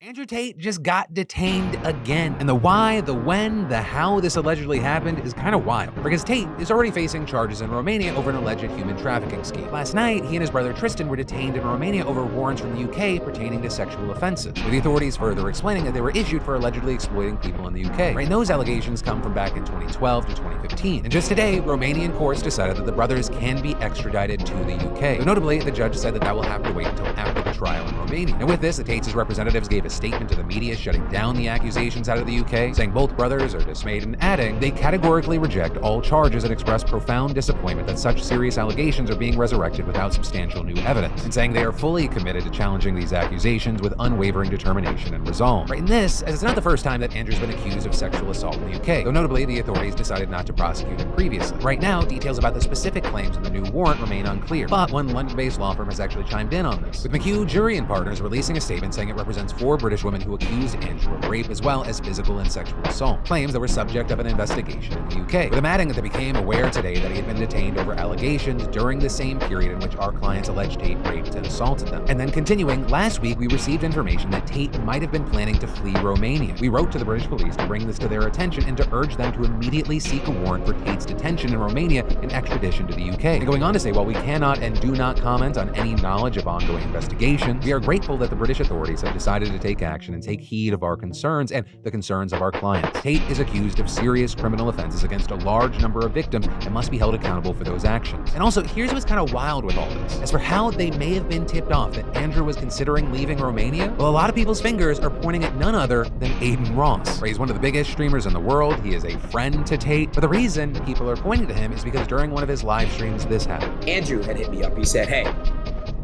Andrew Tate just got detained again. And the why, the when, the how this allegedly happened is kind of wild. Because Tate is already facing charges in Romania over an alleged human trafficking scheme. Last night, he and his brother Tristan were detained in Romania over warrants from the UK pertaining to sexual offenses, with the authorities further explaining that they were issued for allegedly exploiting people in the UK. Right, and those allegations come from back in 2012 to 2015. And just today, Romanian courts decided that the brothers can be extradited to the UK. But notably, the judge said that that will have to wait until after the trial in Romania. And with this, the Tates' representatives gave a statement to the media shutting down the accusations out of the UK, saying both brothers are dismayed and adding they categorically reject all charges and express profound disappointment that such serious allegations are being resurrected without substantial new evidence, and saying they are fully committed to challenging these accusations with unwavering determination and resolve. Right in this, as it's not the first time that Andrew's been accused of sexual assault in the UK, though notably the authorities decided not to prosecute him previously. Right now, details about the specific claims in the new warrant remain unclear, but one London-based law firm has actually chimed in on this, with McHugh Jury and Partners releasing a statement saying it represents 4 British women who accused Andrew of rape as well as physical and sexual assault, claims that were subject of an investigation in the UK, with him adding that they became aware today that he had been detained over allegations during the same period in which our clients alleged Tate raped and assaulted them. And then continuing, last week we received information that Tate might have been planning to flee Romania. We wrote to the British police to bring this to their attention and to urge them to immediately seek a warrant for Tate's detention in Romania and extradition to the UK. And going on to say, while we cannot and do not comment on any knowledge of ongoing investigations, we are grateful that the British authorities have decided to take action and take heed of our concerns and the concerns of our clients. Tate is accused of serious criminal offenses against a large number of victims and must be held accountable for those actions. And also, here's what's kind of wild with all this. As for how they may have been tipped off that Andrew was considering leaving Romania, well, a lot of people's fingers are pointing at none other than Aiden Ross. He's one of the biggest streamers in the world. He is a friend to Tate. But the reason people are pointing to him is because during one of his live streams, this happened. Andrew had hit me up. He said, hey,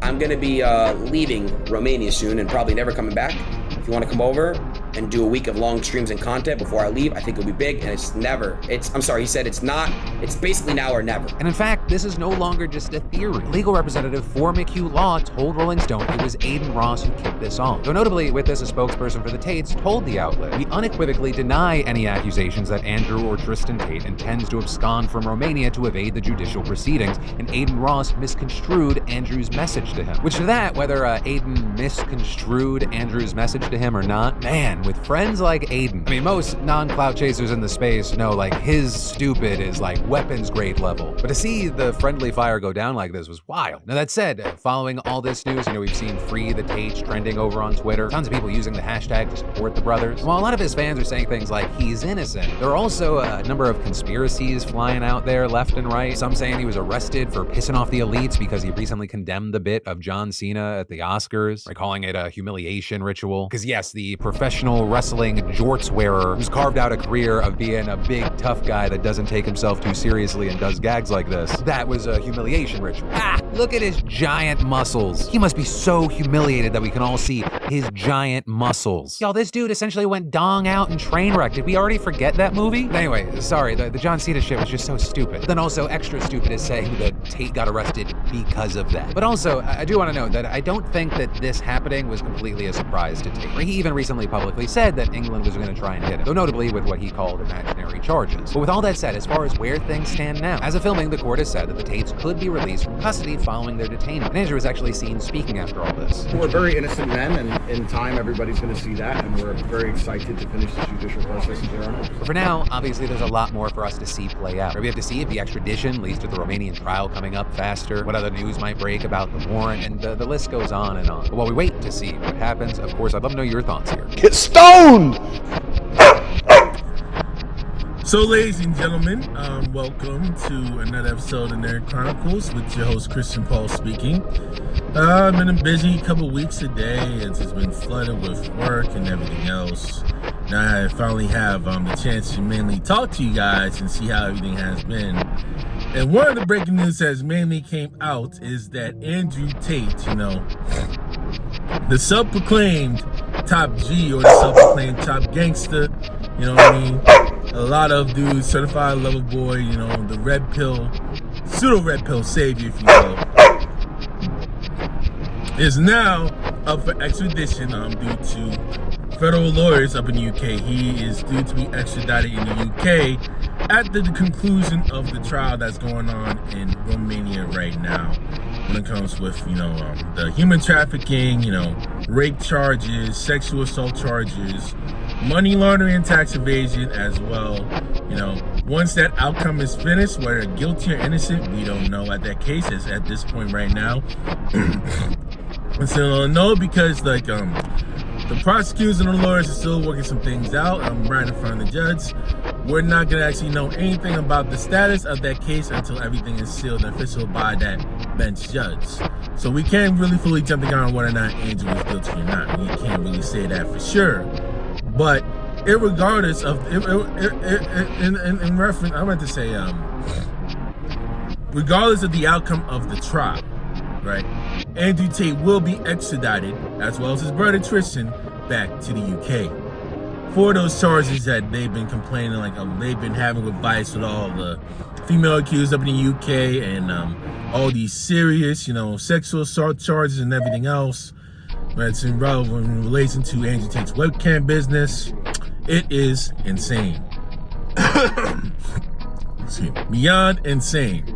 I'm going to be leaving Romania soon and probably never coming back. If you want to come over and do a week of long streams and content before I leave, I think it'll be big. And he said it's basically now or never. And in fact, this is no longer just a theory. Legal representative for McHugh Law told Rolling Stone it was Aiden Ross who kicked this off. Though notably, with this, a spokesperson for the Tates told the outlet, we unequivocally deny any accusations that Andrew or Tristan Tate intends to abscond from Romania to evade the judicial proceedings, and Aiden Ross misconstrued Andrew's message to him. Which to that, whether Aiden misconstrued Andrew's message to him or not, man, with friends like Aiden, I mean, most non-clout chasers in the space know, like, his stupid is like weapons grade level. But to see the friendly fire go down like this was wild. Now that said, following all this news, we've seen Free the Tates trending over on Twitter, tons of people using the hashtag to support the brothers. And while a lot of his fans are saying things like he's innocent, there are also a number of conspiracies flying out there left and right. Some saying he was arrested for pissing off the elites because he recently condemned the bit of John Cena at the Oscars, by calling it a humiliation ritual. Because yes, the professional wrestling jorts wearer who's carved out a career of being a big tough guy that doesn't take himself too seriously and does gags like this, that was a humiliation ritual. Look at his giant muscles. He must be so humiliated that we can all see his giant muscles. Y'all, this dude essentially went dong out and train wrecked. Did we already forget that movie? But anyway, sorry, the John Cena shit was just so stupid. But then also extra stupid is saying that Tate got arrested because of that. But also, I do want to note that I don't think that this happening was completely a surprise to Tate. He even recently publicly said that England was going to try and get him, though notably with what he called imaginary charges. But with all that said, as far as where things stand now, as of filming, the court has said that the Tates could be released from custody following their detainment. And Andrew was actually seen speaking after all this. We're very innocent men, and in time, everybody's going to see that, and we're very excited to finish the judicial process here on. But for now, obviously, there's a lot more for us to see play out. We have to see if the extradition leads to the Romanian trial coming up faster, what other news might break about the warrant, and the list goes on and on. But while we wait to see what happens, of course, I'd love to know your thoughts here. Get stoned! So, ladies and gentlemen, welcome to another episode of Nerd Chronicles with your host, Christian Paul speaking. I've been a busy couple weeks today. It's just been flooded with work and everything else. Now I finally have the chance to mainly talk to you guys and see how everything has been. And one of the breaking news that has mainly came out is that Andrew Tate, the self-proclaimed top G or the self-proclaimed top gangster, you know what I mean? A lot of dudes, certified lover boy, the red pill, pseudo red pill savior, if you will, is now up for extradition due to federal lawyers up in the UK. He is due to be extradited in the UK at the conclusion of the trial that's going on in Romania right now when it comes with, the human trafficking, rape charges, sexual assault charges, money laundering and tax evasion as well. You know, once that outcome is finished, whether guilty or innocent, we don't know at that case as at this point right now. And so no, because like the prosecutors and the lawyers are still working some things out. I'm right in front of the judge. We're not gonna actually know anything about the status of that case until everything is sealed and official by that bench judge. So we can't really fully jump the gun on whether or not Andrew was guilty or not. We can't really say that for sure. But irregardless of, in reference, I meant to say, regardless of the outcome of the trial, right? Andrew Tate will be extradited, as well as his brother Tristan, back to the UK for those charges that they've been complaining, like they've been having with Vice with all the female accused up in the UK and all these serious, you know, sexual assault charges and everything else that's in relation to Andrew Tate's webcam business. It is insane. Beyond insane.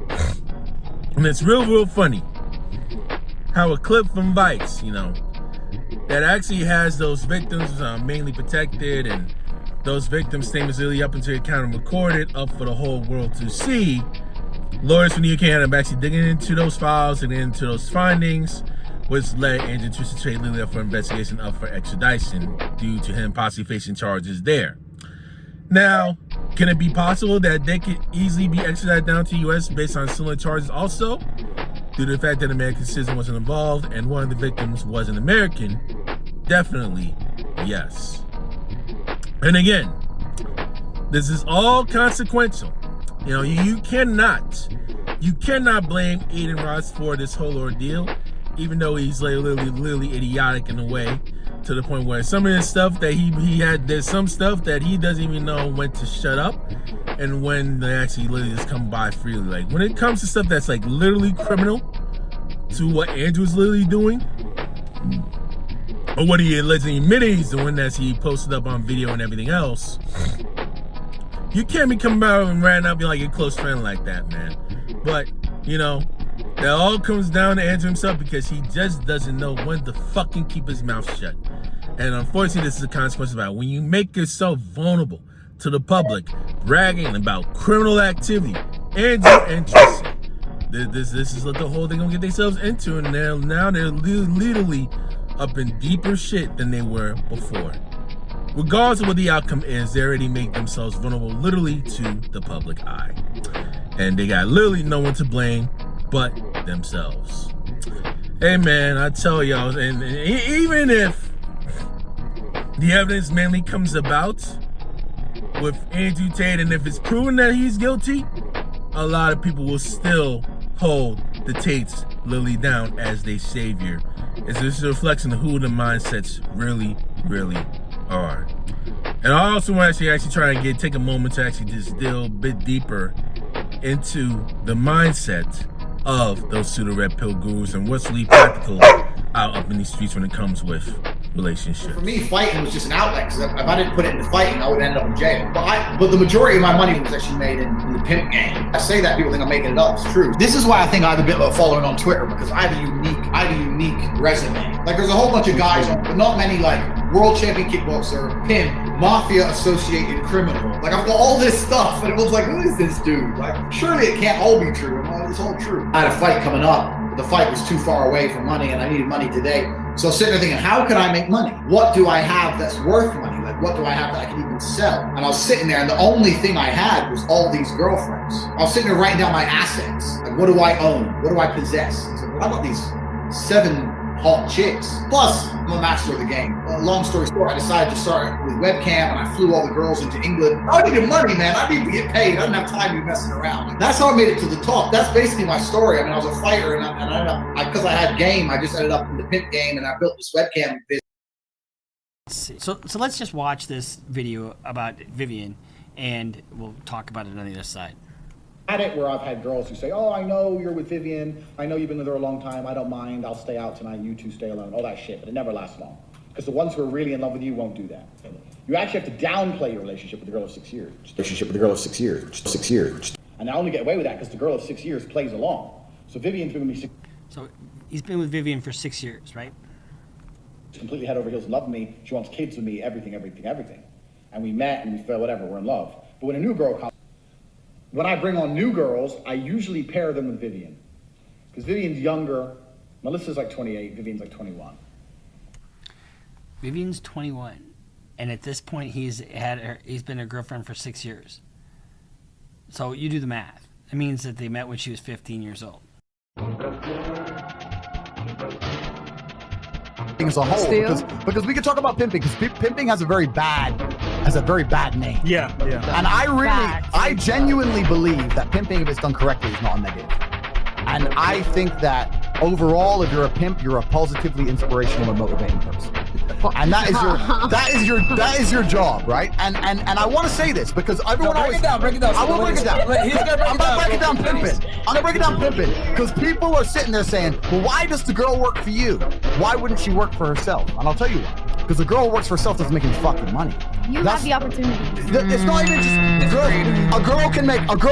And it's real funny how a clip from Vice, you know, that actually has those victims mainly protected and those victims' statements really up until the account recorded up for the whole world to see. Lawyers from the UK end up actually digging into those files and into those findings, which led Andrew Tristan Tate Lily up for investigation up for extradition due to him possibly facing charges there. Now, can it be possible that they could easily be extradited down to the US based on similar charges also? Due to the fact that an American citizen wasn't involved and one of the victims was an American? Definitely yes. And again, this is all consequential. You know, you cannot blame Aiden Ross for this whole ordeal, even though he's like literally idiotic in a way, to the point where some of this stuff that he had, there's some stuff that he doesn't even know when to shut up and when they actually literally just come by freely. Like when it comes to stuff that's like literally criminal to what Andrew's literally doing, or what he allegedly admitted he's doing, that he posted up on video and everything else, you can't be coming out and ranting up like your close friend like that, man. But, you know, that all comes down to Andrew himself because he just doesn't know when to fucking keep his mouth shut. And unfortunately, this is a consequence about when you make yourself vulnerable to the public, bragging about criminal activity, Andrew and Tristan. This is what the whole thing gonna get themselves into, and now they're literally up in deeper shit than they were before. Regardless of what the outcome is, they already make themselves vulnerable literally to the public eye. And they got literally no one to blame but themselves. Hey man, I tell y'all, and even if the evidence mainly comes about with Andrew Tate, and if it's proven that he's guilty, a lot of people will still hold the Tates literally down as their savior. It's just a reflection of who the mindsets really are. And I also want to actually try to take a moment to actually just delve a bit deeper into the mindset of those pseudo red pill gurus and what's really practical out up in these streets when it comes with relationships. For me, fighting was just an outlet, because if I didn't put it into fighting, I would end up in jail. But the majority of my money was actually made in the pimp game. I say that, people think I'm making it up. It's true. This is why I think I have a bit of a following on Twitter, because I have a unique resume. Like, there's a whole bunch of guys on, but not many like world champion kickboxer, pimp, mafia associated criminal. Like, I've got all this stuff, and it was like, who is this dude? Like, surely it can't all be true. And it's all true. I had a fight coming up. The fight was too far away from money, and I needed money today. So I was sitting there thinking, how can I make money? What do I have that's worth money? Like, what do I have that I can even sell? And I was sitting there, and the only thing I had was all these girlfriends. I was sitting there writing down my assets. Like, what do I own? What do I possess? So I got these 7 hot chicks. Plus, I'm a master of the game. Long story short, I decided to start with webcam, and I flew all the girls into England. I needed money, man. I need to get paid. I didn't have time to be messing around. That's how I made it to the top. That's basically my story. I mean, I was a fighter, and I ended up, because I had game, I just ended up in the pimp game, and I built this webcam business. So let's just watch this video about Vivian, and we'll talk about it on the other side. At it where I've had girls who say, oh, I know you're with Vivian. I know you've been with her a long time. I don't mind. I'll stay out tonight. You two stay alone. All that shit. But it never lasts long. Because the ones who are really in love with you won't do that. You actually have to downplay your relationship with the girl of 6 years. And I only get away with that because the girl of 6 years plays along. So Vivian's been with me 6 So he's been with Vivian for 6 years, right? completely head over heels in love with me. She wants kids with me, everything. And we met and we fell, whatever, we're in love. But when a new girl comes, when I bring on new girls, I usually pair them with Vivian. Because Vivian's younger. Melissa's like 28, Vivian's like 21. Vivian's 21. And at this point, he's been a girlfriend for 6 years. So you do the math. It means that they met when she was 15 years old. As a whole, because we could talk about pimping, because pimping has a very bad name. Yeah. And I genuinely believe that pimping, if it's done correctly, is not a negative. And I think that overall, if you're a pimp, you're a positively inspirational and motivating person. And that is your job, right? And I want to say this because everyone break it down. I will break it down. I'm gonna break it down pimping. Because people are sitting there saying, well, why does the girl work for you? Why wouldn't she work for herself? And I'll tell you why. Because the girl who works for herself doesn't make any fucking money. Have the opportunity. It's not even just a girl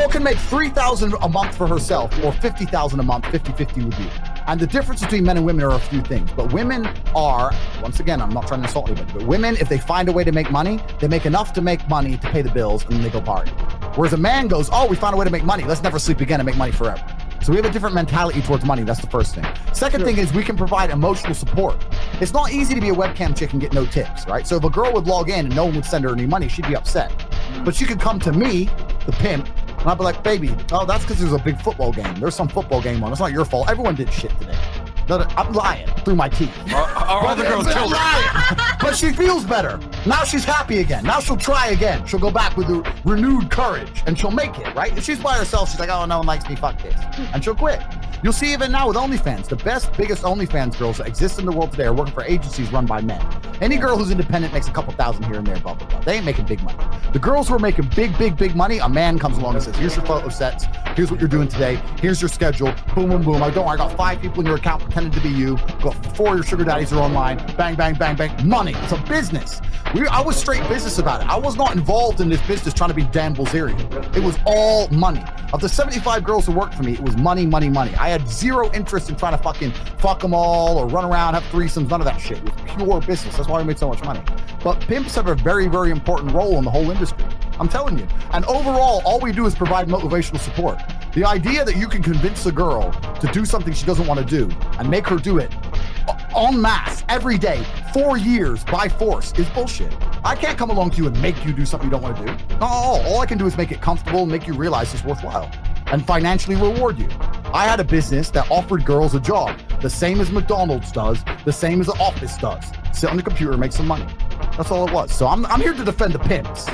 can make $3,000 a month for herself or $50,000 a month, 50-50 with you. And the difference between men and women are a few things. But women are, once again, I'm not trying to insult anybody, but women, if they find a way to make money, they make enough to make money to pay the bills, and then they go party. Whereas a man goes, oh, we found a way to make money. Let's never sleep again and make money forever. So we have a different mentality towards money. That's the first thing. Second thing is we can provide emotional support. It's not easy to be a webcam chick and get no tips, right? So if a girl would log in and no one would send her any money, she'd be upset. But she could come to me, the pimp, and I'd be like, baby, oh, that's because there's a big football game. There's some football game on. It's not your fault. Everyone did shit today. No, I'm lying through my teeth. Are other girls children? But she feels better. Now she's happy again. Now she'll try again. She'll go back with renewed courage and she'll make it, right? If she's by herself, she's like, oh, no one likes me, fuck this. And she'll quit. You'll see even now with OnlyFans, the biggest OnlyFans girls that exist in the world today are working for agencies run by men. Any girl who's independent makes a couple thousand here and there, blah, blah, blah. They ain't making big money. The girls who are making big money, a man comes along and says, here's your photo sets. Here's what you're doing today. Here's your schedule. Boom, boom, boom. I got 5 people in your account pretending to be you. Got 4 of your sugar daddies are online. Bang, bang, bang, bang. Money. It's a business. I was straight business about it. I was not involved in this business trying to be Dan Bilzerian. It was all money. Of the 75 girls who worked for me, it was money. I had zero interest in trying to fucking fuck them all or run around, have threesomes, none of that shit. It was pure business. That's why we made so much money. But pimps have a very, very important role in the whole industry. I'm telling you. And overall, all we do is provide motivational support. The idea that you can convince a girl to do something she doesn't want to do and make her do it en masse every day, 4 years by force is bullshit. I can't come along to you and make you do something you don't want to do. No, all I can do is make it comfortable and make you realize it's worthwhile and financially reward you. I had a business that offered girls a job, the same as McDonald's does, the same as the office does. Sit on the computer and make some money. That's all it was. So I'm here to defend the pimps.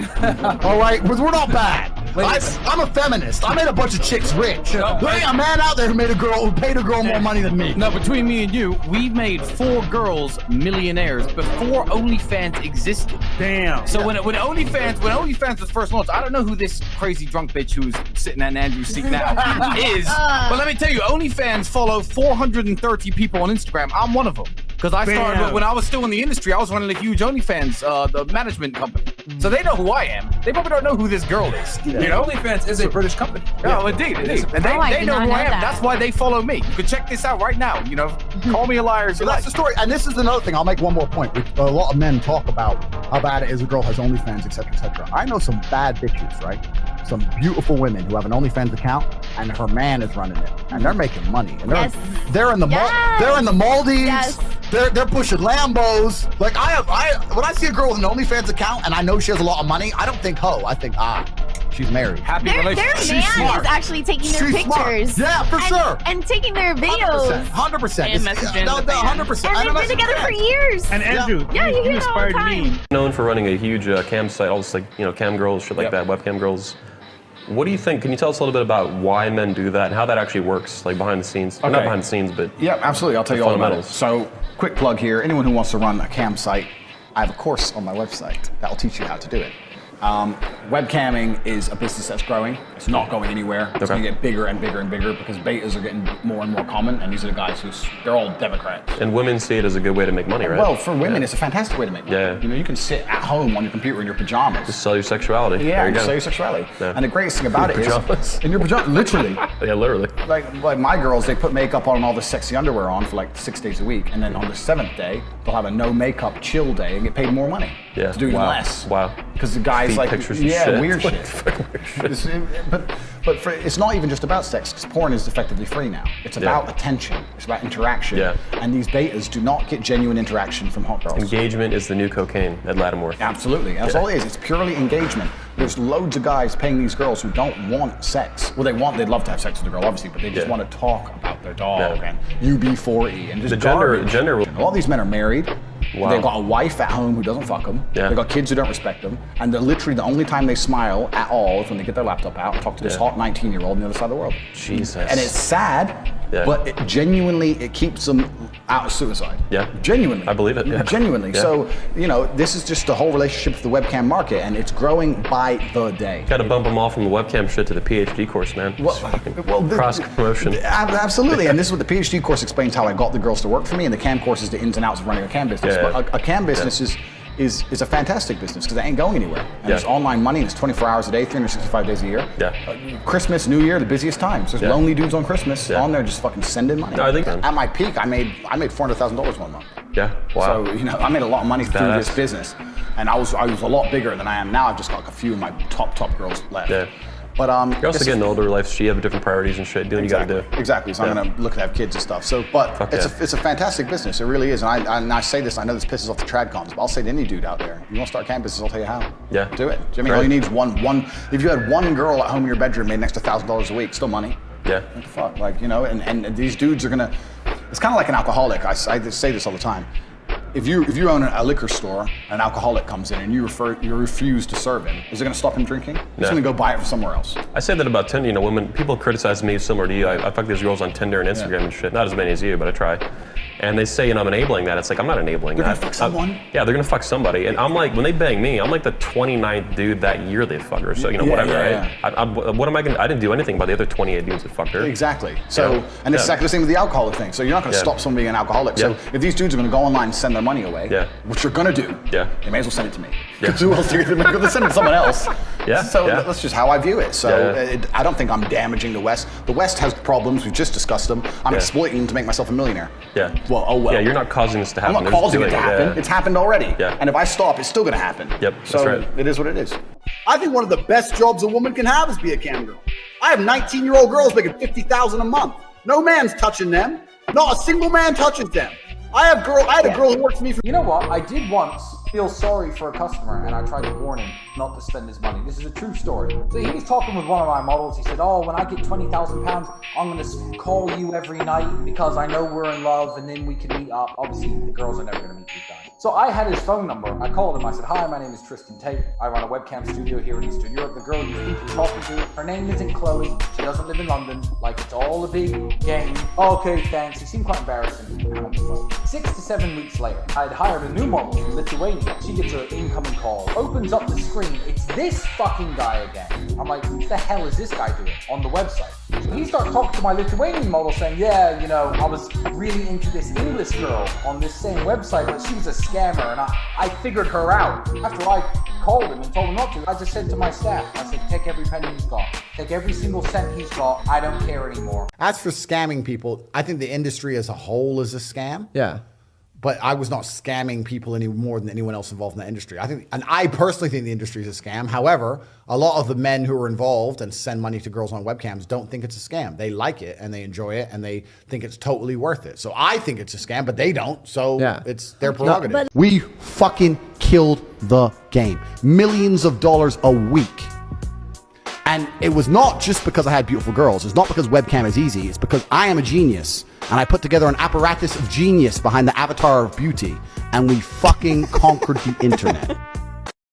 All right? Because we're not bad. I'm a feminist. I made a bunch of chicks rich. There ain't a man out there who paid a girl more money than me. No, between me and you, we made 4 girls millionaires before OnlyFans existed. Damn. So when OnlyFans was first launched, I don't know who this crazy drunk bitch who's sitting at Andrew's seat now is. But let me tell you, OnlyFans follow 430 people on Instagram. I'm one of them. Because I started when I was still in the industry, I was running a huge OnlyFans, the management company. So they know who I am. They probably don't know who this girl is. You know, OnlyFans is a British company. Oh, indeed. And they know who I am. That's why they follow me. You can check this out right now. You know, call me a liar. So that's the story. And this is another thing. I'll make one more point. A lot of men talk about how bad it is a girl has OnlyFans, etc., etc. I know some bad bitches, right? Some beautiful women who have an OnlyFans account, and her man is running it, and they're making money. And they're in the they're in the Maldives. Yes. They're pushing Lambos. Like when I see a girl with an OnlyFans account and I know she has a lot of money, I don't think ho. I think she's married. Happy relationship. Their man is actually taking their pictures. Smart. Yeah, for sure. And taking their videos. 100%. And messaging 100%. And they've been together for years. And Andrew, you inspired me. Known for running a huge cam site, all this cam girls, shit like that, webcam girls. What do you think? Can you tell us a little bit about why men do that and how that actually works, like behind the scenes? Okay. Not behind the scenes, but yeah, absolutely. I'll tell you all about it. So, quick plug here. Anyone who wants to run a cam site, I have a course on my website that will teach you how to do it. webcamming is a business that's growing. It's not going anywhere. It's going to get bigger and bigger and bigger because betas are getting more and more common, and these are the guys they're all Democrats. And women see it as a good way to make money, right? Well, for women, it's a fantastic way to make money. Yeah. You know, you can sit at home on your computer in your pajamas. Just sell your sexuality. Yeah, you sell your sexuality. Yeah. And the greatest thing about it is in your pajamas, literally. Yeah, literally. Like my girls, they put makeup on and all this sexy underwear on for like 6 days a week, and then on the 7th day, they'll have a no makeup chill day and get paid more money. Yeah. To do less. Wow. Because the guys Feet like pictures and shit. weird shit. But it's not even just about sex, because porn is effectively free now. It's about attention. It's about interaction. Yeah. And these betas do not get genuine interaction from hot girls. Engagement is the new cocaine at Lattimore. Absolutely. That's all it is. It's purely engagement. There's loads of guys paying these girls who don't want sex. Well, they'd love to have sex with a girl, obviously, but they just want to talk about their dog and UB40 and just the gender. A lot of these men are married. Wow. They've got a wife at home who doesn't fuck them. Yeah. They've got kids who don't respect them. And they're literally the only time they smile at all is when they get their laptop out and talk to this hot 19-year-old on the other side of the world. Jesus. And it's sad, but it keeps them out of suicide. Yeah. Genuinely. I believe it. Yeah. Genuinely. Yeah. So, this is just the whole relationship with the webcam market, and it's growing by the day. Got to bump them off from the webcam shit to the PhD course, man. Cross promotion. Absolutely. And this is what the PhD course explains how I got the girls to work for me, and the cam course is the ins and outs of running a cam business. Yeah. But a cam business is a fantastic business because it ain't going anywhere. And there's online money, and it's 24 hours a day, 365 days a year. Yeah. Christmas, New Year, the busiest times. There's lonely dudes on Christmas on there just fucking sending money. No, I think at my peak, I made $400,000 one month. Yeah. Wow. So I made a lot of money through this business, and I was a lot bigger than I am now. I've just got like a few of my top girls left. Yeah. But you're also getting older, life. You have different priorities and shit. Doing what you gotta do. Exactly. So I'm gonna look to have kids and stuff. So, but it's a fantastic business. It really is. And I say this. I know this pisses off the tradcons, but I'll say to any dude out there, you want to start a cam business, I'll tell you how. Yeah. Do it. Do you know what I mean? All you need is one. If you had one girl at home in your bedroom, made an extra $1,000 a week, still money. Yeah. What the fuck? Like, and these dudes are gonna. It's kind of like an alcoholic. I say this all the time. If you own a liquor store, an alcoholic comes in and you refuse to serve him, is it going to stop him drinking? He's going to go buy it from somewhere else. I say that about Tinder. Women, people criticize me similar to you. I fuck these girls on Tinder and Instagram and shit. Not as many as you, but I try. And they say, I'm enabling that. It's like, I'm not enabling that. They're gonna fuck someone? Yeah, they're gonna fuck somebody. And I'm like, when they bang me, I'm like the 29th dude that year they fuck her. So, whatever, right? What am I gonna, I didn't do anything by the other 28 dudes that fucked her. Exactly. So, and it's exactly the same with the alcoholic thing. So you're not gonna stop someone being an alcoholic. So if these dudes are gonna go online and send their money away, which you're gonna do, they may as well send it to me. Because who else are you gonna send it to someone else? So that's just how I view it. So I don't think I'm damaging the West. The West has problems, we've just discussed them. I'm exploiting them to make myself a millionaire. Yeah. Well, oh well. Yeah, you're not causing this to happen. I'm not causing it to happen. It's happened already. Yeah. And if I stop, it's still gonna happen. Yep, So that's right. it is what it is. I think one of the best jobs a woman can have is be a cam girl. I have 19-year-old girls making $50,000 a month. No man's touching them. Not a single man touches them. I had a girl who worked for me for. You know what? I did once feel sorry for a customer, and I tried to warn him not to spend his money. This is a true story. So he was talking with one of my models. He said, "Oh, when I get £20,000, I'm going to call you every night because I know we're in love, and then we can meet up." Obviously, the girls are never going to meet these guys. So I had his phone number. I called him. I said, "Hi, my name is Tristan Tate. I run a webcam studio here in Eastern Europe. The girl you think you're talking to, her name isn't Chloe. She doesn't live in London. Like, it's all a big game." "Okay, thanks." He seemed quite embarrassed and hung up the phone. 6 to 7 weeks later, I'd hired a new model from Lithuania. She gets an incoming call, opens up the screen. It's this fucking guy again. I'm like, what the hell is this guy doing on the website? So he starts talking to my Lithuanian model saying, "Yeah, I was really into this English girl on this same website, but she was a scammer, and I figured her out." After I called him and told him not to, I just said to my staff, I said, "Take every penny he's got. Take every single cent he's got. I don't care anymore." As for scamming people, I think the industry as a whole is a scam. Yeah. But I was not scamming people any more than anyone else involved in that industry. I personally think the industry is a scam. However, a lot of the men who are involved and send money to girls on webcams don't think it's a scam. They like it and they enjoy it and they think it's totally worth it. So I think it's a scam, but they don't. So it's their prerogative. No, we fucking killed the game. Millions of dollars a week. And it was not just because I had beautiful girls. It's not because webcam is easy. It's because I am a genius. And I put together an apparatus of genius behind the avatar of beauty. And we fucking conquered the internet.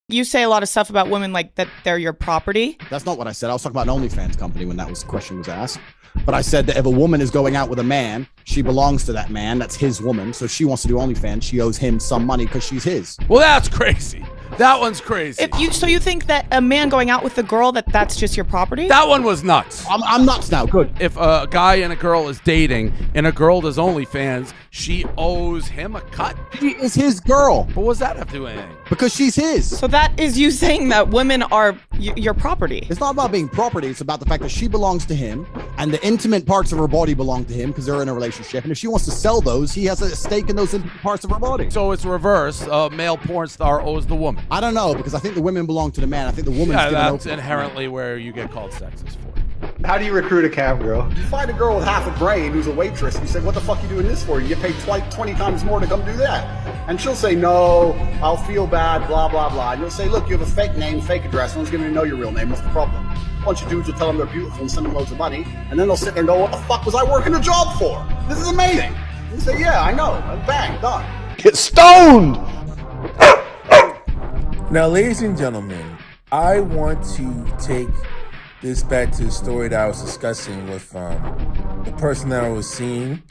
You say a lot of stuff about women like that they're your property. That's not what I said. I was talking about an OnlyFans company when that question was asked. But I said that if a woman is going out with a man, she belongs to that man. That's his woman. So if she wants to do OnlyFans, she owes him some money because she's his. Well, that's crazy. That one's crazy. So you think that a man going out with a girl, that's just your property? That one was nuts. I'm nuts now. Good. If a guy and a girl is dating and a girl does OnlyFans, she owes him a cut. She is his girl. But what does that have to do with anything? Because she's his. So that is you saying that women are your property. It's not about being property. It's about the fact that she belongs to him and the intimate parts of her body belong to him because they're in a relationship. And if she wants to sell those, he has a stake in those intimate parts of her body. So it's reverse. A male porn star owes the woman. I don't know, because I think the women belong to the man. I think the woman's Yeah, given that's over. inherently where you get called sexist for. How do you recruit a cam girl? You find a girl with half a brain who's a waitress, and you say, what the fuck are you doing this for? You get paid 20 times more to come do that. And she'll say, no, I'll feel bad, blah, blah, blah. And you'll say, look, you have a fake name, fake address. No one's going to know your real name. What's the problem? A bunch of dudes will tell them they're beautiful and send them loads of money. And then they'll sit there and go, what the fuck was I working a job for? This is amazing. And you say, yeah, I know. And bang, done. Get stoned! Now, ladies and gentlemen, I want to take this back to the story that I was discussing with the person that I was seeing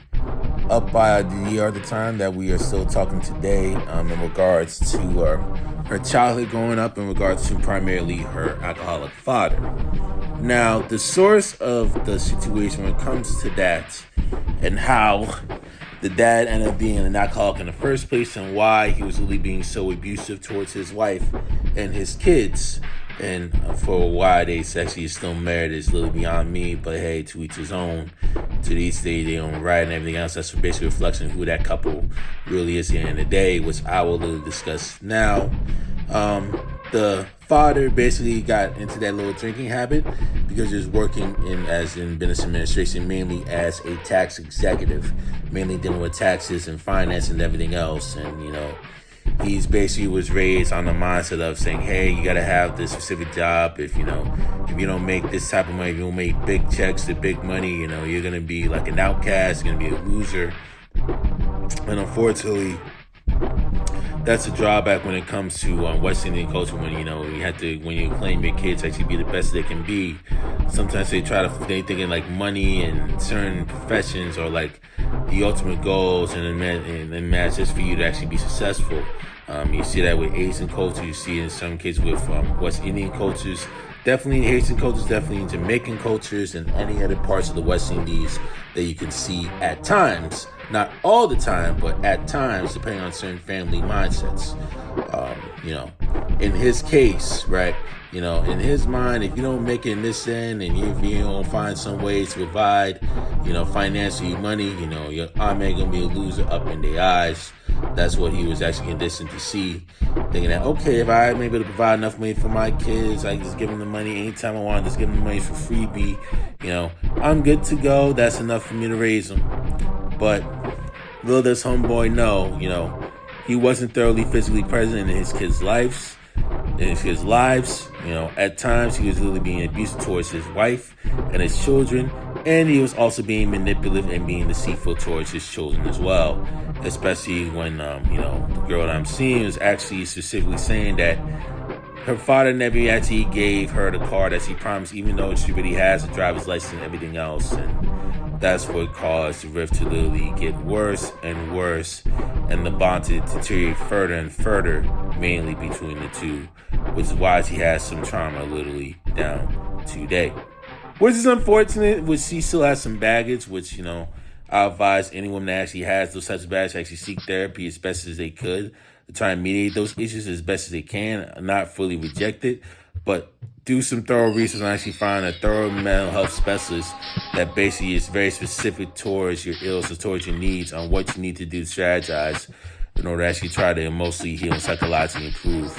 up by the ER at the time that we are still talking today in regards to her childhood growing up, in regards to primarily her alcoholic father. Now, the source of the situation when it comes to that and how the dad ended up being an alcoholic in the first place and why he was really being so abusive towards his wife and his kids, and for why they actually still married is a little beyond me, but hey, to each his own. To these days, they own right and everything else. That's basically a reflection of who that couple really is at the end of the day, which I will little discuss now. The father basically got into that little drinking habit because he was working in business administration, mainly as a tax executive, mainly dealing with taxes and finance and everything else. And, you know, he's basically was raised on the mindset of saying, hey, you got to have this specific job. If you don't make this type of money, if you don't make big checks, the big money, you know, you're going to be like an outcast, you're going to be a loser. And unfortunately, that's a drawback when it comes to West Indian culture. When you claim your kids actually be the best they can be, sometimes they thinking like money and certain professions are like the ultimate goals, and that's just for you to actually be successful. You see that with Asian culture. You see it in some cases with West Indian cultures. Definitely in Asian cultures, definitely in Jamaican cultures, and any other parts of the West Indies that you can see at times. Not all the time, but at times, depending on certain family mindsets. In his case, right, in his mind, if you don't make it in this end and if you don't find some ways to provide, financially money, you're automatically going to be a loser up in their eyes. That's what he was actually conditioned to see, thinking that, okay, if I'm able to provide enough money for my kids, I can just give them the money anytime I want, just give them the money for freebie, I'm good to go. That's enough for me to raise them. But little does homeboy know, he wasn't thoroughly physically present in his kids' lives. At times he was really being abusive towards his wife and his children, and he was also being manipulative and being deceitful towards his children as well. Especially when, the girl that I'm seeing was actually specifically saying that her father never actually gave her the car that she promised, even though she really has a driver's license and everything else. And that's what caused the rift to literally get worse and worse, and the bond to deteriorate further and further, mainly between the two, which is why she has some trauma literally down today. Which is unfortunate, which she still has some baggage, which, I advise any woman that actually has those types of baggage to actually seek therapy as best as they could, to try and mediate those issues as best as they can, not fully reject it, but do some thorough research and actually find a thorough mental health specialist that basically is very specific towards your ills or towards your needs on what you need to do to strategize in order to actually try to emotionally heal and psychologically improve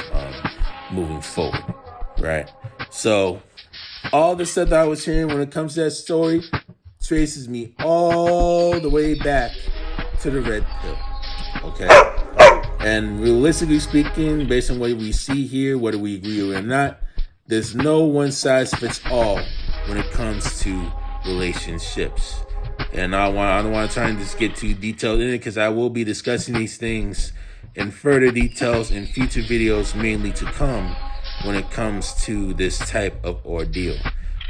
moving forward, right? So all the stuff that I was hearing when it comes to that story traces me all the way back to the red pill, okay? And realistically speaking, based on what we see here, whether we agree or not, there's no one size fits all when it comes to relationships. And I don't want to try and just get too detailed in it, because I will be discussing these things in further details in future videos, mainly to come, when it comes to this type of ordeal.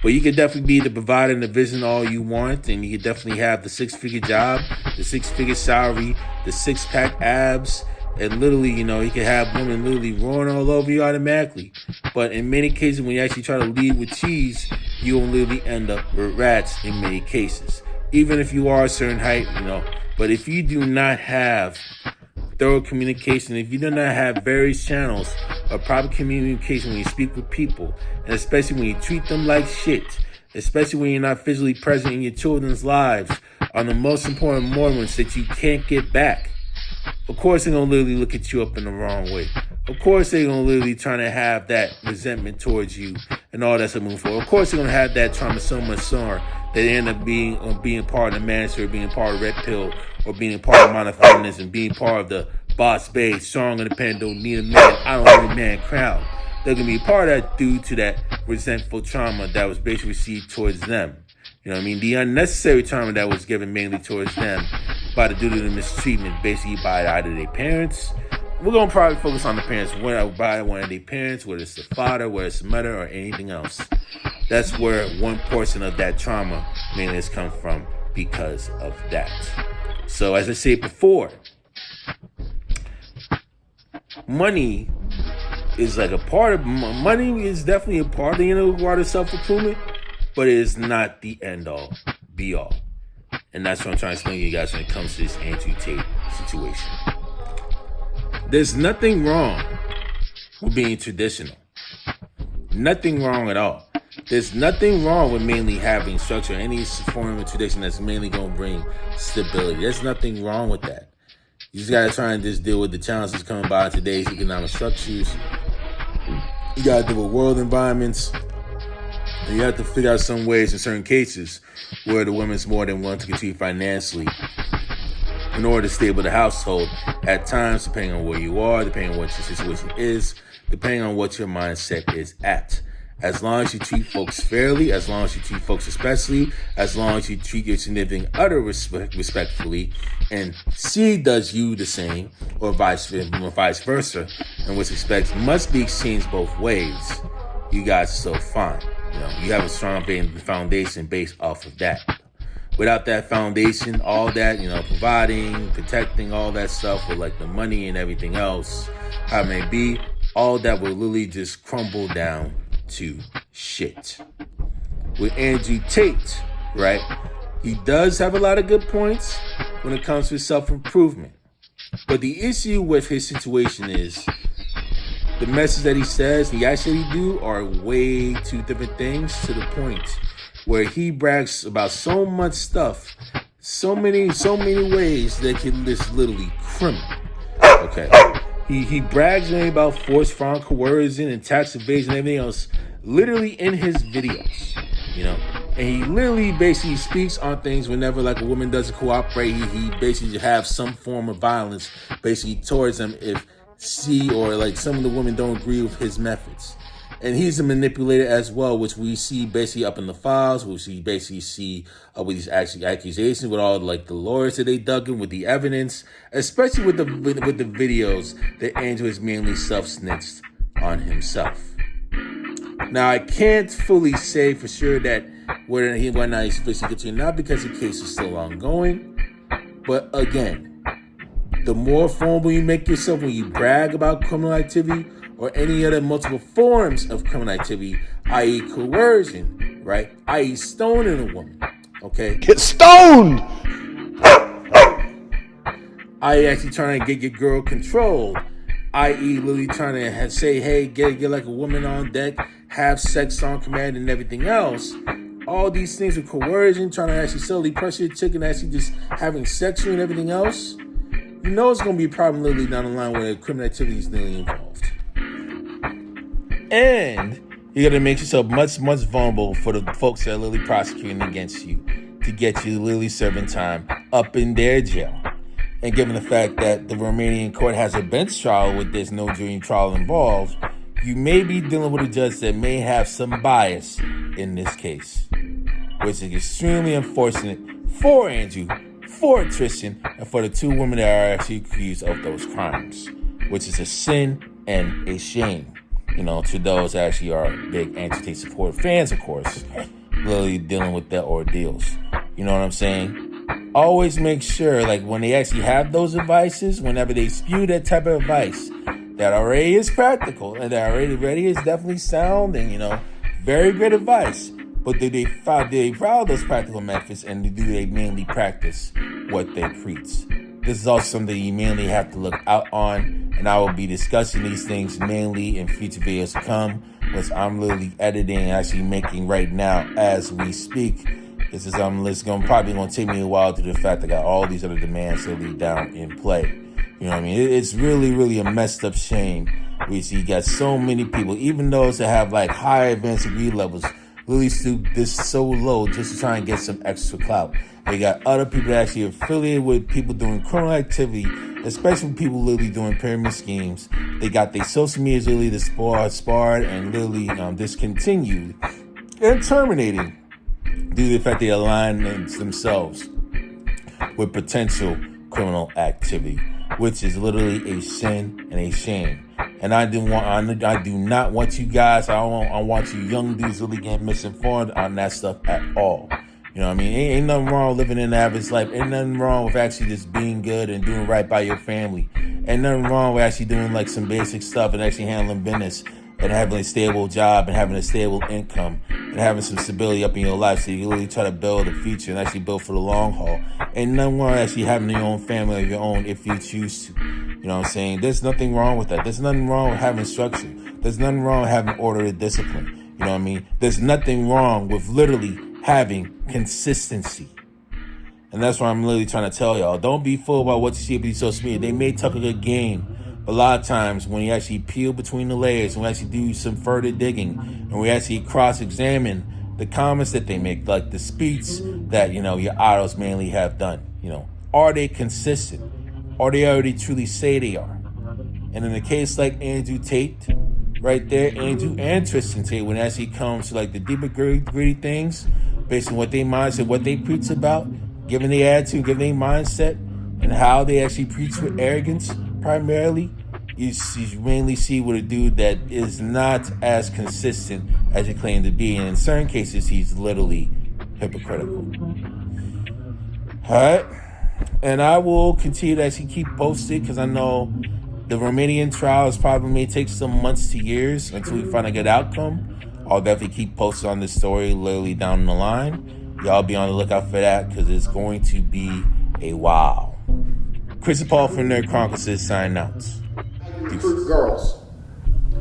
But you could definitely be the provider and the vision all you want, and you could definitely have the 6-figure job, the 6-figure salary, the 6-pack abs, And literally, you know, you can have women literally roaring all over you automatically. But in many cases, when you actually try to lead with cheese, you will literally end up with rats in many cases. Even if you are a certain height, you know. But if you do not have thorough communication, if you do not have various channels of proper communication when you speak with people, and especially when you treat them like shit, especially when you're not physically present in your children's lives on the most important moments that you can't get back, of course they're going to literally look at you up in the wrong way. Of course they're going to literally trying to have that resentment towards you and all that's a move forward. Of course they're going to have that trauma so much sooner that they end up being part of the manager, being part of Red Pill, or being part of Modern Feminist, and being part of the boss babe, strong, independent, don't need a man, I don't need a man crowd. They're going to be part of that due to that resentful trauma that was basically received towards them. You know what I mean? The unnecessary trauma that was given mainly towards them by the due to the mistreatment, basically by either their parents. We're going to probably focus on the parents, by one of their parents, whether it's the father, whether it's the mother, or anything else. That's where one portion of that trauma mainly has come from because of that. So as I said before, money is like a part of, money is definitely a part of the inner part of self-improvement, but it is not the end-all, be-all. And that's what I'm trying to explain to you guys when it comes to this Andrew Tate situation. There's nothing wrong with being traditional. Nothing wrong at all. There's nothing wrong with mainly having structure, any form of tradition that's mainly going to bring stability. There's nothing wrong with that. You just got to try and just deal with the challenges coming by in today's economic structures. You got to deal with world environments. And you have to figure out some ways in certain cases where the woman's more than willing to contribute financially in order to stable the household at times, depending on where you are, depending on what your situation is, depending on what your mindset is at. As long as you treat folks fairly, as long as you treat folks especially, as long as you treat your significant other respectfully, and she does you the same, or vice versa, in which respects must be exchanged both ways, you guys are so fine. You know, you have a strong foundation based off of that. Without that foundation, all that, you know, providing, protecting, all that stuff with like the money and everything else, how it may be, all that will literally just crumble down to shit. With Andrew Tate, right, he does have a lot of good points when it comes to self-improvement. But the issue with his situation is the message that he says he actually do are way two different things, to the point where he brags about so much stuff, so many ways that can just literally criminal. Okay. He brags about forced fraud, coercion, and tax evasion and everything else literally in his videos, you know. And he literally basically speaks on things whenever like a woman doesn't cooperate. He basically have some form of violence basically towards them if she or like some of the women don't agree with his methods. And he's a manipulator as well, which we see basically up in the files, which we basically see with these accusations, with all like the lawyers that they dug in, with the evidence, especially with the videos that Andrew has mainly self-snitched on himself. Now, I can't fully say for sure that whether or not he's officially guilty or not, because the case is still ongoing. But again, the more vulnerable you make yourself when you brag about criminal activity or any other multiple forms of criminal activity, i.e. coercion, right? i.e. stoning a woman, okay? Get stoned! i.e. actually trying to get your girl controlled, i.e. literally trying to say, hey, get like a woman on deck, have sex on command and everything else. All these things with coercion, trying to actually subtly pressure your chick and actually just having sex and everything else, you know it's going to be a problem literally down the line where criminal activity is literally involved. And you're going to make yourself much, much vulnerable for the folks that are literally prosecuting against you to get you literally serving time up in their jail. And given the fact that the Romanian court has a bench trial with this no jury trial involved, you may be dealing with a judge that may have some bias in this case, which is extremely unfortunate for Andrew, for Tristan, and for the two women that are actually accused of those crimes, which is a sin and a shame. You know, to those that actually are big Andrew Tate support fans, of course, literally dealing with their ordeals. You know what I'm saying? always make sure, like when they actually have those advices, whenever they spew that type of advice, that already is practical and that already is definitely sound and, you know, very good advice. But do they follow those practical methods, and do they mainly practice what they preach? This is also something you mainly have to look out on, and I will be discussing these things mainly in future videos to come, which I'm literally editing and actually making right now as we speak. This is probably gonna take me a while due to the fact I got all these other demands literally down in play. You know what I mean? It's really a messed up shame. We see you got so many people, even those that have like high advanced degree levels, really stoop this so low just to try and get some extra clout. They got other people that actually affiliated with people doing criminal activity, especially people literally doing pyramid schemes. They got their social medias literally disbarred and literally discontinued and terminated due to the fact they align themselves with potential criminal activity, which is literally a sin and a shame. And I do not want you guys, I want you young dudes really getting misinformed on that stuff at all. You know what I mean? Ain't nothing wrong with living an average life. Ain't nothing wrong with actually just being good and doing right by your family. Ain't nothing wrong with actually doing like some basic stuff and actually handling business and having a stable job and having a stable income and having some stability up in your life so you can really try to build a future and actually build for the long haul. Ain't nothing wrong with actually having your own family of your own if you choose to. You know what I'm saying? There's nothing wrong with that. There's nothing wrong with having structure. There's nothing wrong with having order and discipline. You know what I mean? There's nothing wrong with literally having consistency. And that's what I'm literally trying to tell y'all. Don't be fooled by what you see on these social media. They may talk a good game, but a lot of times when you actually peel between the layers, when we actually do some further digging, and we actually cross-examine the comments that they make, like the speech that, you know, your idols mainly have done, you know, are they consistent? Or they already truly say they are? And in a case like Andrew Tate, right there, Andrew and Tristan Tate, when it actually comes to like the deeper gritty things, based on what they mindset, what they preach about, given their attitude, given their mindset, and how they actually preach with arrogance, primarily, you mainly see with a dude that is not as consistent as he claimed to be. And in certain cases, he's literally hypocritical. All right. And I will continue to actually keep posted because I know the Romanian trials probably may take some months to years until we find a good outcome. I'll definitely keep posted on this story literally down the line. Y'all be on the lookout for that because it's going to be a wow. Chris and Paul from Nerd Chronicles is signing out. Recruit girls.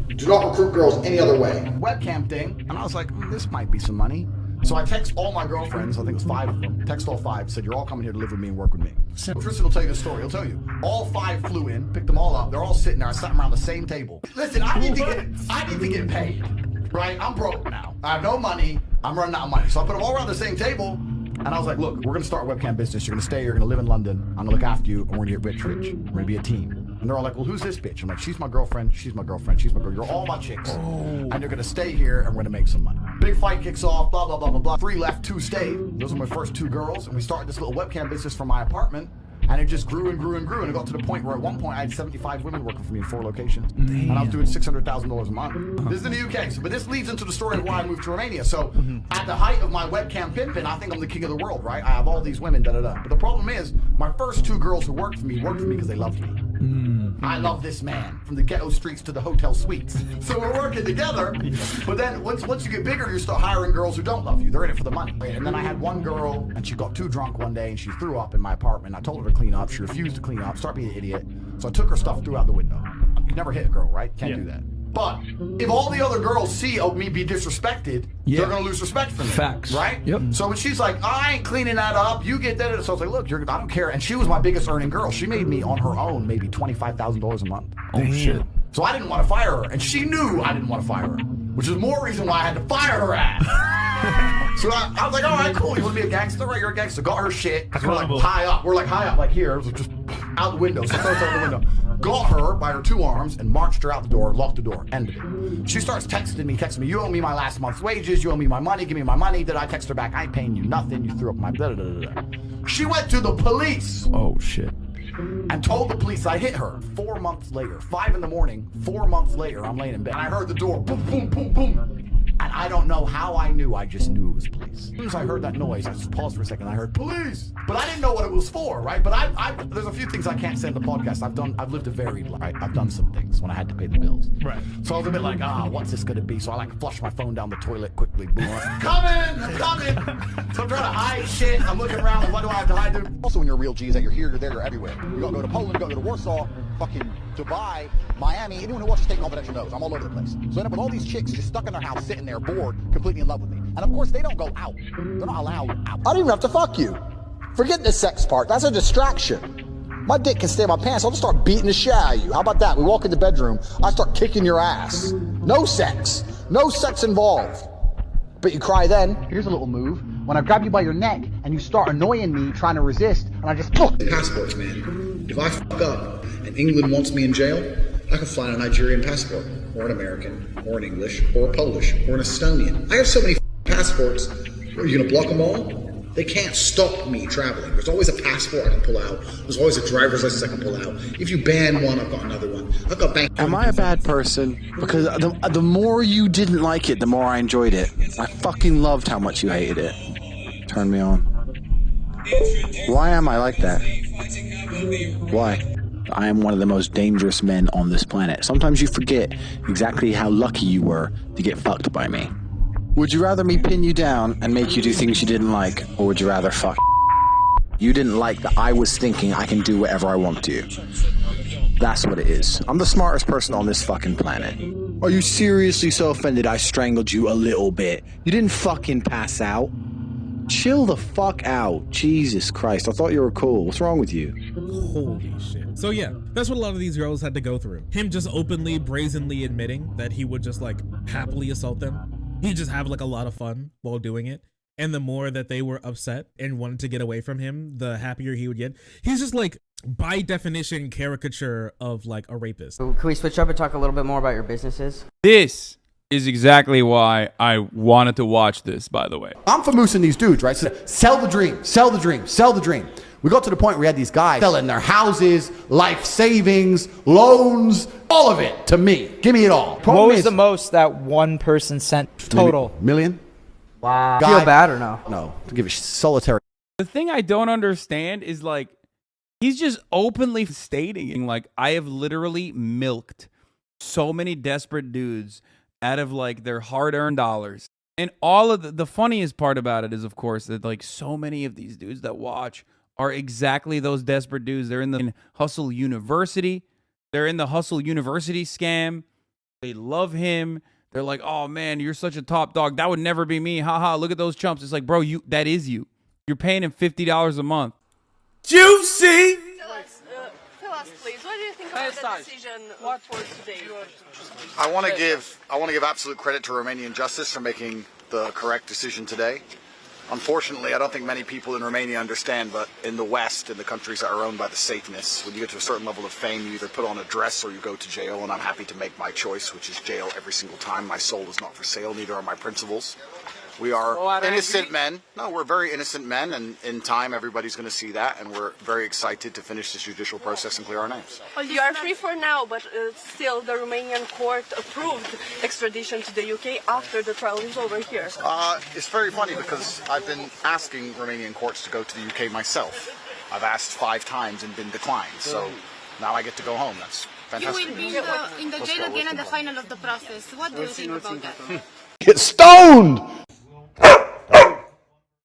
Do not recruit girls any other way. Webcam thing, and I was like, this might be some money. So I text all my girlfriends, I think it was 5 of them, text all 5, said, you're all coming here to live with me and work with me. Tristan will tell you the story, he'll tell you. All 5 flew in, picked them all up, they're all sitting there, I sat them around the same table. Listen, I need to get paid, right? I'm broke now. I have no money, I'm running out of money. So I put them all around the same table, and I was like, look, we're gonna start a webcam business, you're gonna stay, you're gonna live in London, I'm gonna look after you, and we're gonna get rich. We're gonna be a team. And they're all like, well, who's this bitch? I'm like, she's my girlfriend, she's my girlfriend, she's my girl. You're all my chicks. And you're gonna stay here and we're gonna make some money. Big fight kicks off, blah, blah, blah, blah, blah. 3 left, 2 stayed. Those were my first 2 girls. And we started this little webcam business from my apartment. And it just grew and grew and grew. And it got to the point where at one point I had 75 women working for me in 4 locations. Damn. And I was doing $600,000 a month. This is in the UK. So, but this leads into the story of why I moved to Romania. So at the height of my webcam pimping, I think I'm the king of the world, right? I have all these women, da-da-da. But the problem is, my first 2 girls who worked for me because they loved me. I love this man, from the ghetto streets to the hotel suites. So we're working together, but then once you get bigger, you start hiring girls who don't love you. They're in it for the money. And then I had one girl, and she got too drunk one day, and she threw up in my apartment. I told her to clean up. She refused to clean up, started being an idiot. So I took her stuff, threw out the window. You never hit a girl, right? Can't do that. But if all the other girls see me be disrespected, they're gonna lose respect for me. Facts. Right? Yep. So when she's like, I ain't cleaning that up, you get that. So I was like, look, I don't care. And she was my biggest earning girl. She made me on her own maybe $25,000 a month. Oh shit. So I didn't want to fire her, and she knew I didn't want to fire her, which is more reason why I had to fire her ass. So I was like, all right, cool. You want to be a gangster? Right, you're a gangster. Got her shit. We're like high up. We're like high up, like here. It was just out the window. So out the window. Got her by her 2 arms and marched her out the door, locked the door, ended it. She starts texting me, you owe me my last month's wages, you owe me my money, give me my money. Then I text her back, I ain't paying you nothing, you threw up my blah, blah, blah, blah. She went to the police. Oh, shit. And told the police I hit her. 4 months later, 5 in the morning, 4 months later, I'm laying in bed. And I heard the door, boom, boom, boom, boom. And I don't know how I knew. I just knew it was police. As soon as I heard that noise, I just paused for a second. I heard police, but I didn't know what it was for, right? But there's a few things I can't say in the podcast. I've lived a varied life. I've done some things when I had to pay the bills. Right. So I was a bit like, what's this gonna be? So I like flush my phone down the toilet quickly. Boom. I'm coming. So I'm trying to hide shit. I'm looking around. And what do I have to hide? Also, when you're real G's, that you're here, you're there, you're everywhere. You gotta go to Poland, you gotta go to Warsaw, fucking Dubai, Miami. Anyone who watches State Confidential knows I'm all over the place. So I end up with all these chicks just stuck in their house, sitting there, bored, completely in love with me. And of course, they don't go out. They're not allowed out. I don't even have to fuck you. Forget the sex part. That's a distraction. My dick can stay in my pants. I'll just start beating the shit out of you. How about that? We walk in the bedroom. I start kicking your ass. No sex. No sex involved. But you cry then. Here's a little move. When I grab you by your neck and you start annoying me, trying to resist, and I just passports, man. If I fuck up and England wants me in jail, I can fly on a Nigerian passport, or an American, or an English, or a Polish, or an Estonian. I have so many passports. Are you gonna block them all? They can't stop me traveling. There's always a passport I can pull out. There's always a driver's license I can pull out. If you ban one, I've got another one. I've got bank. Am I a bad person? Because the more you didn't like it, the more I enjoyed it. I fucking loved how much you hated it. Turned me on. Why am I like that? Why? I am one of the most dangerous men on this planet. Sometimes you forget exactly how lucky you were to get fucked by me. Would you rather me pin you down and make you do things you didn't like, or would you rather fuck? You didn't like that I was thinking I can do whatever I want to. That's what it is. I'm the smartest person on this fucking planet. Are you seriously so offended I strangled you a little bit? You didn't fucking pass out. Chill the fuck out. Jesus Christ, I thought you were cool. What's wrong with you? Holy shit. So yeah, that's what a lot of these girls had to go through. Him just openly, brazenly admitting that he would just like happily assault them. He'd just have like a lot of fun while doing it. And the more that they were upset and wanted to get away from him, the happier he would get. He's just like, by definition, caricature of like a rapist. Can we switch up and talk a little bit more about your businesses? This is exactly why I wanted to watch this, by the way. I'm for moosing these dudes, right? So sell the dream, sell the dream, sell the dream. We got to the point where we had these guys selling their houses, life savings, loans, all of it to me. Give me it all. What was the most that one person sent total? Million? Wow. Feel bad or no? No. Give a solitary. The thing I don't understand is like, he's just openly stating like, I have literally milked so many desperate dudes out of like their hard-earned dollars. And all of the funniest part about it is, of course, that like so many of these dudes that watch are exactly those desperate dudes. They're in the Hustle University. They're in the Hustle University scam. They love him. They're like, oh man, you're such a top dog. That would never be me. Haha, look at those chumps. It's like, bro, that is you. You're paying him $50 a month. Juicy! Tell us, please, what do you think about the decision for today? I want to give absolute credit to Romanian justice for making the correct decision today. Unfortunately, I don't think many people in Romania understand, but in the West, in the countries that are owned by the Satanists, when you get to a certain level of fame, you either put on a dress or you go to jail, and I'm happy to make my choice, which is jail every single time. My soul is not for sale, neither are my principles. We are innocent men. No, we're very innocent men, and in time, everybody's going to see that, and we're very excited to finish this judicial process and clear our names. Well, you are free for now, but still the Romanian court approved extradition to the UK after the trial is over here. It's very funny because I've been asking Romanian courts to go to the UK myself. I've asked 5 times and been declined, so now I get to go home. That's fantastic. You will be in the jail again at the final of the process. What do you think about that? Get stoned!